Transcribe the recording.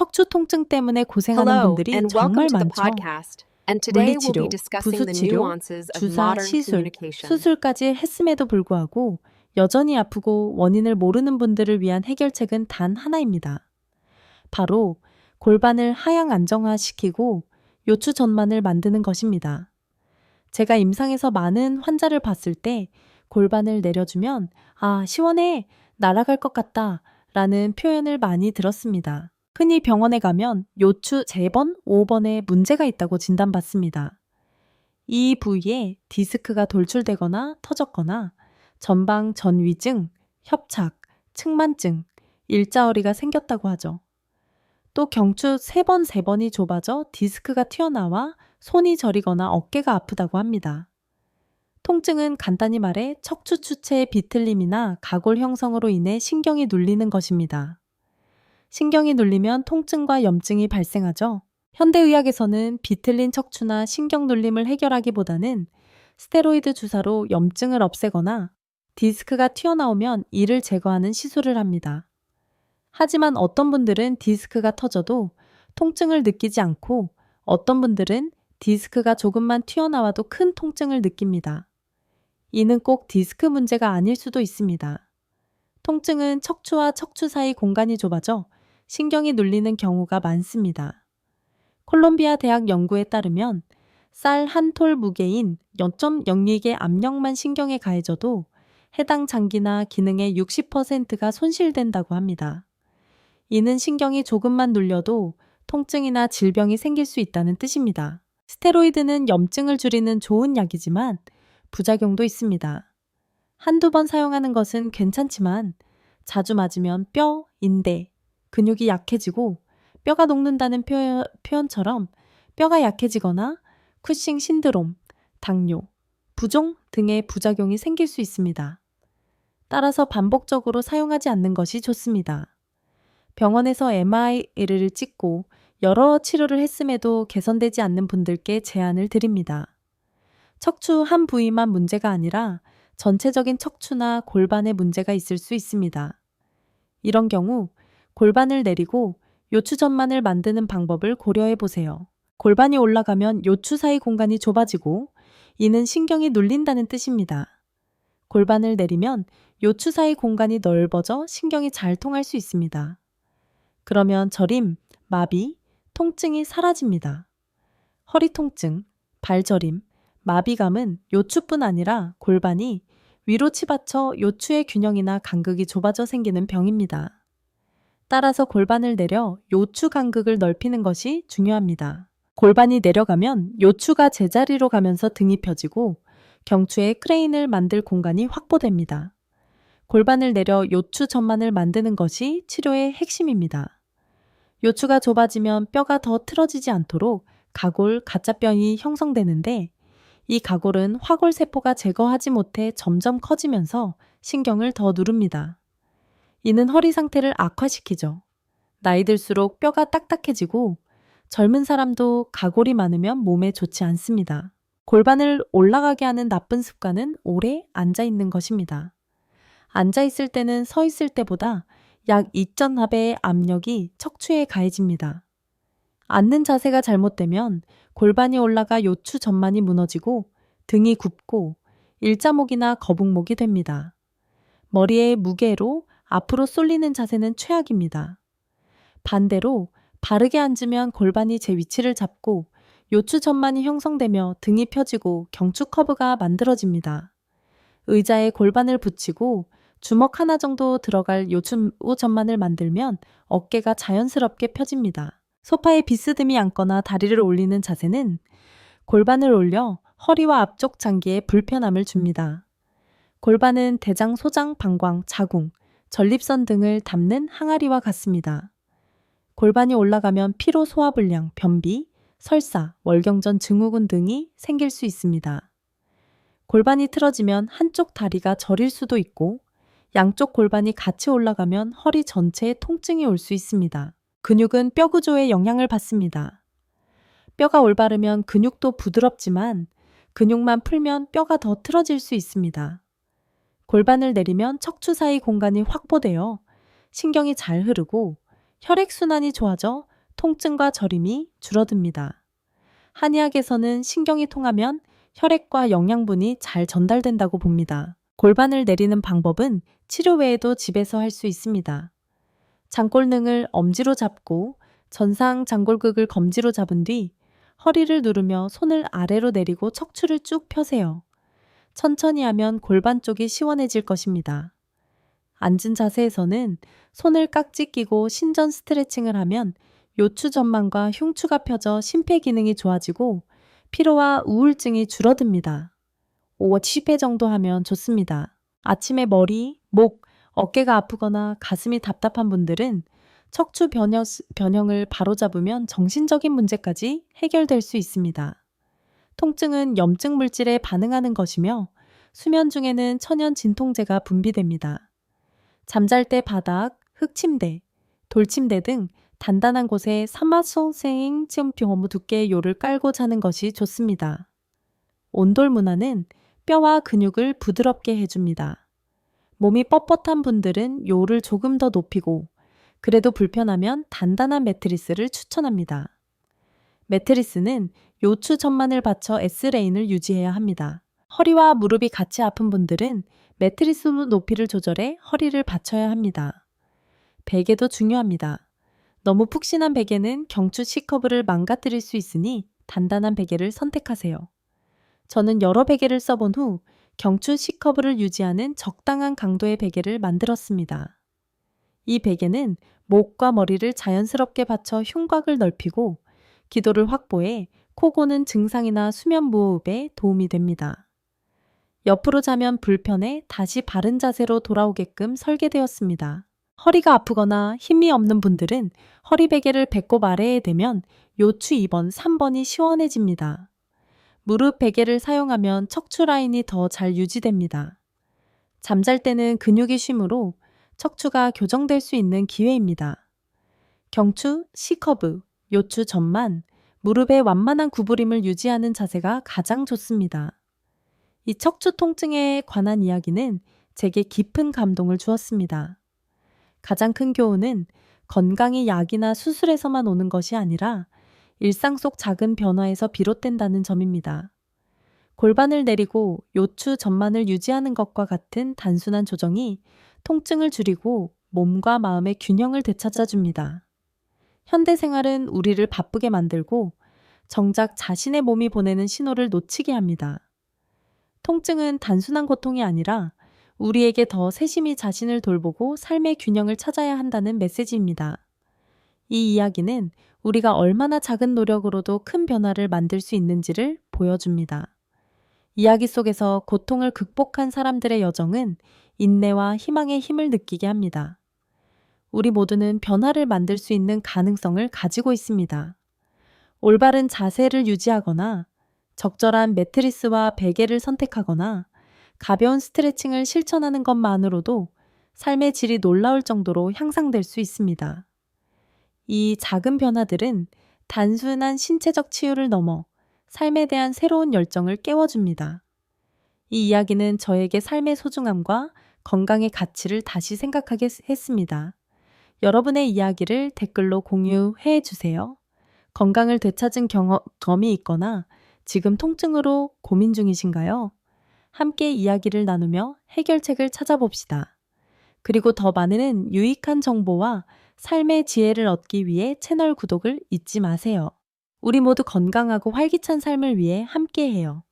척추 통증 때문에 고생하는 Hello, 분들이 and 정말 welcome to the 많죠. podcast. And today we'll 물리치료, be discussing the 부수치료, nuances of 주사, modern 시술, communication. 수술까지 했음에도 불구하고 여전히 아프고 원인을 모르는 분들을 위한 해결책은 단 하나입니다. 바로 골반을 하향 안정화시키고 요추 전만을 만드는 것입니다. 제가 임상에서 많은 환자를 봤을 때 골반을 내려주면 아, 시원해, 날아갈 것 같다 라는 표현을 많이 들었습니다. 흔히 병원에 가면 요추 3번, 5번에 문제가 있다고 진단받습니다. 이 부위에 디스크가 돌출되거나 터졌거나 전방 전위증, 협착, 측만증, 일자허리가 생겼다고 하죠. 또 경추 3번, 3번이 좁아져 디스크가 튀어나와 손이 저리거나 어깨가 아프다고 합니다. 통증은 간단히 말해 척추 추체의 비틀림이나 가골 형성으로 인해 신경이 눌리는 것입니다. 신경이 눌리면 통증과 염증이 발생하죠. 현대의학에서는 비틀린 척추나 신경 눌림을 해결하기보다는 스테로이드 주사로 염증을 없애거나 디스크가 튀어나오면 이를 제거하는 시술을 합니다. 하지만 어떤 분들은 디스크가 터져도 통증을 느끼지 않고 어떤 분들은 디스크가 조금만 튀어나와도 큰 통증을 느낍니다. 이는 꼭 디스크 문제가 아닐 수도 있습니다. 통증은 척추와 척추 사이 공간이 좁아져 신경이 눌리는 경우가 많습니다. 콜롬비아 대학 연구에 따르면 쌀 한 톨 무게인 0.02개 압력만 신경에 가해져도 해당 장기나 기능의 60%가 손실된다고 합니다. 이는 신경이 조금만 눌려도 통증이나 질병이 생길 수 있다는 뜻입니다. 스테로이드는 염증을 줄이는 좋은 약이지만 부작용도 있습니다. 한두 번 사용하는 것은 괜찮지만 자주 맞으면 뼈, 인대, 근육이 약해지고 뼈가 녹는다는 표현처럼 뼈가 약해지거나 쿠싱 신드롬, 당뇨, 부종 등의 부작용이 생길 수 있습니다. 따라서 반복적으로 사용하지 않는 것이 좋습니다. 병원에서 MRI를 찍고 여러 치료를 했음에도 개선되지 않는 분들께 제안을 드립니다. 척추 한 부위만 문제가 아니라 전체적인 척추나 골반에 문제가 있을 수 있습니다. 이런 경우 골반을 내리고 요추 전만을 만드는 방법을 고려해 보세요. 골반이 올라가면 요추 사이 공간이 좁아지고 이는 신경이 눌린다는 뜻입니다. 골반을 내리면 요추 사이 공간이 넓어져 신경이 잘 통할 수 있습니다. 그러면 저림, 마비, 통증이 사라집니다. 허리 통증, 발저림, 마비감은 요추뿐 아니라 골반이 위로 치받쳐 요추의 균형이나 간극이 좁아져 생기는 병입니다. 따라서 골반을 내려 요추 간극을 넓히는 것이 중요합니다. 골반이 내려가면 요추가 제자리로 가면서 등이 펴지고 경추에 크레인을 만들 공간이 확보됩니다. 골반을 내려 요추 전만을 만드는 것이 치료의 핵심입니다. 요추가 좁아지면 뼈가 더 틀어지지 않도록 가골, 가짜뼈이 형성되는데 이 가골은 화골세포가 제거하지 못해 점점 커지면서 신경을 더 누릅니다. 이는 허리 상태를 악화시키죠. 나이 들수록 뼈가 딱딱해지고 젊은 사람도 가골이 많으면 몸에 좋지 않습니다. 골반을 올라가게 하는 나쁜 습관은 오래 앉아 있는 것입니다. 앉아 있을 때는 서 있을 때보다 약 2.4배의 압력이 척추에 가해집니다. 앉는 자세가 잘못되면 골반이 올라가 요추 전만이 무너지고 등이 굽고 일자목이나 거북목이 됩니다. 머리의 무게로 앞으로 쏠리는 자세는 최악입니다. 반대로 바르게 앉으면 골반이 제 위치를 잡고 요추 전만이 형성되며 등이 펴지고 경추 커브가 만들어집니다. 의자에 골반을 붙이고 주먹 하나 정도 들어갈 요추 전만을 만들면 어깨가 자연스럽게 펴집니다. 소파에 비스듬히 앉거나 다리를 올리는 자세는 골반을 올려 허리와 앞쪽 장기에 불편함을 줍니다. 골반은 대장, 소장, 방광, 자궁, 전립선 등을 담는 항아리와 같습니다. 골반이 올라가면 피로 소화불량, 변비, 설사, 월경전 증후군 등이 생길 수 있습니다. 골반이 틀어지면 한쪽 다리가 저릴 수도 있고 양쪽 골반이 같이 올라가면 허리 전체에 통증이 올 수 있습니다. 근육은 뼈 구조에 영향을 받습니다. 뼈가 올바르면 근육도 부드럽지만 근육만 풀면 뼈가 더 틀어질 수 있습니다. 골반을 내리면 척추 사이 공간이 확보되어 신경이 잘 흐르고 혈액순환이 좋아져 통증과 저림이 줄어듭니다. 한의학에서는 신경이 통하면 혈액과 영양분이 잘 전달된다고 봅니다. 골반을 내리는 방법은 치료 외에도 집에서 할 수 있습니다. 장골능을 엄지로 잡고 전상 장골극을 검지로 잡은 뒤 허리를 누르며 손을 아래로 내리고 척추를 쭉 펴세요. 천천히 하면 골반 쪽이 시원해질 것입니다. 앉은 자세에서는 손을 깍지 끼고 신전 스트레칭을 하면 요추 전만과 흉추가 펴져 심폐 기능이 좋아지고 피로와 우울증이 줄어듭니다. 5, 10회 정도 하면 좋습니다. 아침에 머리, 목, 어깨가 아프거나 가슴이 답답한 분들은 척추 변형을 바로잡으면 정신적인 문제까지 해결될 수 있습니다. 통증은 염증 물질에 반응하는 것이며 수면 중에는 천연 진통제가 분비됩니다. 잠잘 때 바닥, 흙침대, 돌침대 등 단단한 곳에 사마송생 쫌병어무 두께의 요를 깔고 자는 것이 좋습니다. 온돌 문화는 뼈와 근육을 부드럽게 해줍니다. 몸이 뻣뻣한 분들은 요를 조금 더 높이고 그래도 불편하면 단단한 매트리스를 추천합니다. 매트리스는 요추 전만을 받쳐 S레인을 유지해야 합니다. 허리와 무릎이 같이 아픈 분들은 매트리스 높이를 조절해 허리를 받쳐야 합니다. 베개도 중요합니다. 너무 푹신한 베개는 경추 C커브를 망가뜨릴 수 있으니 단단한 베개를 선택하세요. 저는 여러 베개를 써본 후 경추 C커브를 유지하는 적당한 강도의 베개를 만들었습니다. 이 베개는 목과 머리를 자연스럽게 받쳐 흉곽을 넓히고 기도를 확보해 코 고는 증상이나 수면 무호흡에 도움이 됩니다. 옆으로 자면 불편해 다시 바른 자세로 돌아오게끔 설계되었습니다. 허리가 아프거나 힘이 없는 분들은 허리 베개를 배꼽 아래에 대면 요추 2번, 3번이 시원해집니다. 무릎 베개를 사용하면 척추 라인이 더 잘 유지됩니다. 잠잘 때는 근육이 쉬므로 척추가 교정될 수 있는 기회입니다. 경추, C커브, 요추 전만, 무릎의 완만한 구부림을 유지하는 자세가 가장 좋습니다. 이 척추 통증에 관한 이야기는 제게 깊은 감동을 주었습니다. 가장 큰 교훈은 건강이 약이나 수술에서만 오는 것이 아니라 일상 속 작은 변화에서 비롯된다는 점입니다. 골반을 내리고 요추 전만을 유지하는 것과 같은 단순한 조정이 통증을 줄이고 몸과 마음의 균형을 되찾아줍니다. 현대 생활은 우리를 바쁘게 만들고 정작 자신의 몸이 보내는 신호를 놓치게 합니다. 통증은 단순한 고통이 아니라 우리에게 더 세심히 자신을 돌보고 삶의 균형을 찾아야 한다는 메시지입니다. 이 이야기는 우리가 얼마나 작은 노력으로도 큰 변화를 만들 수 있는지를 보여줍니다. 이야기 속에서 고통을 극복한 사람들의 여정은 인내와 희망의 힘을 느끼게 합니다. 우리 모두는 변화를 만들 수 있는 가능성을 가지고 있습니다. 올바른 자세를 유지하거나 적절한 매트리스와 베개를 선택하거나 가벼운 스트레칭을 실천하는 것만으로도 삶의 질이 놀라울 정도로 향상될 수 있습니다. 이 작은 변화들은 단순한 신체적 치유를 넘어 삶에 대한 새로운 열정을 깨워줍니다. 이 이야기는 저에게 삶의 소중함과 건강의 가치를 다시 생각하게 했습니다. 여러분의 이야기를 댓글로 공유해 주세요. 건강을 되찾은 경험이 있거나 지금 통증으로 고민 중이신가요? 함께 이야기를 나누며 해결책을 찾아봅시다. 그리고 더 많은 유익한 정보와 삶의 지혜를 얻기 위해 채널 구독을 잊지 마세요. 우리 모두 건강하고 활기찬 삶을 위해 함께해요.